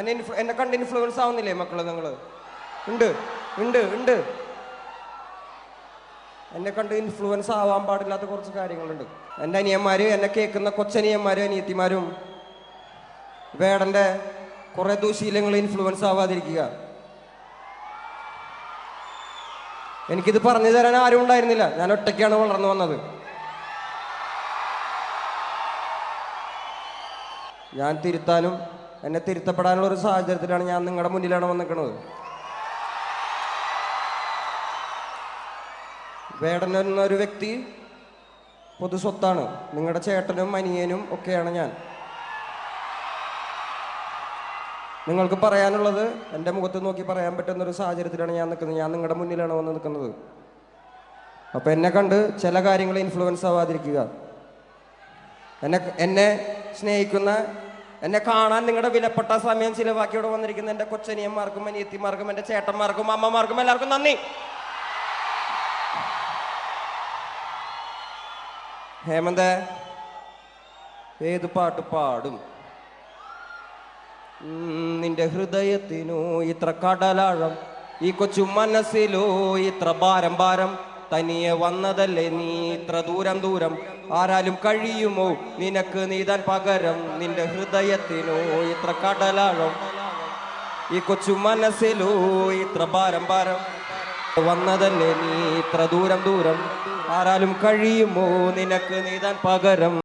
എന്നെ കണ്ട് ഇൻഫ്ലുവൻസ് ആവുന്നില്ലേ മക്കള്? നിങ്ങള് ഉണ്ട് ഉണ്ട് ഉണ്ട് എന്നെ കണ്ട് ഇൻഫ്ലുവൻസ് ആവാൻ പാടില്ലാത്ത കുറച്ച് കാര്യങ്ങളുണ്ട്. എൻ്റെ അനിയന്മാര്, എന്നെ കേൾക്കുന്ന കൊച്ചനിയന്മാരും അനിയത്തിമാരും വേടന്റെ കുറെ ദൂശീലങ്ങൾ ഇൻഫ്ലുവൻസ് ആവാതിരിക്കുക. എനിക്കിത് പറഞ്ഞു തരാൻ ആരും ഉണ്ടായിരുന്നില്ല. ഞാൻ ഒറ്റയ്ക്കാണ് വളർന്നു വന്നത്. ഞാൻ തിരുത്താനും എന്നെ തിരുത്തപ്പെടാനുള്ള ഒരു സാഹചര്യത്തിലാണ് ഞാൻ നിങ്ങളുടെ മുന്നിലാണ് വന്നിരിക്കുന്നത്. വേടൻ എന്നൊരു വ്യക്തി പൊതു സ്വത്താണ്. നിങ്ങളുടെ ചേട്ടനും അനിയനും ഒക്കെയാണ് ഞാൻ. നിങ്ങൾക്ക് പറയാനുള്ളത് എൻ്റെ മുഖത്ത് നോക്കി പറയാൻ പറ്റുന്നൊരു സാഹചര്യത്തിലാണ് ഞാൻ നിൽക്കുന്നത്. ഞാൻ നിങ്ങളുടെ മുന്നിലാണ് വന്ന് നിൽക്കുന്നത്. അപ്പം എന്നെ കണ്ട് ചില കാര്യങ്ങൾ ഇൻഫ്ലുവൻസ് ആവാതിരിക്കുക. എന്നെ സ്നേഹിക്കുന്ന, എന്നെ കാണാൻ നിങ്ങളുടെ വിലപ്പെട്ട സമയം ചിലവാക്കി ഇവിടെ വന്നിരിക്കുന്ന എൻ്റെ കൊച്ചനിയന്മാർക്കും അനിയത്തിമാർക്കും എൻ്റെ ചേട്ടന്മാർക്കും അമ്മമാർക്കും എല്ലാവർക്കും നന്ദി. ഹേമന്ത് ഏത് പാട്ട് പാടും? നിന്റെ ഹൃദയത്തിനോ ഇത്ര കടലാഴം, ഈ കൊച്ചു മനസ്സിലോ ഇത്ര ഭാരം ഭാരം, തനിയെ വന്നതല്ലേ നീ ഇത്ര ദൂരം ദൂരം, ആരാലും കഴിയുമോ നിനക്ക് നീതാൻ പകരം? നിന്റെ ഹൃദയത്തിനോ ഇത്ര കടലാഴം, ഈ കൊച്ചു മനസ്സിലോ ഇത്ര ഭാരം ഭാരം, വന്നതല്ലേ നീ ഇത്ര ദൂരം ദൂരം, ആരാലും കഴിയുമോ നിനക്ക് നീതാൻ പകരം?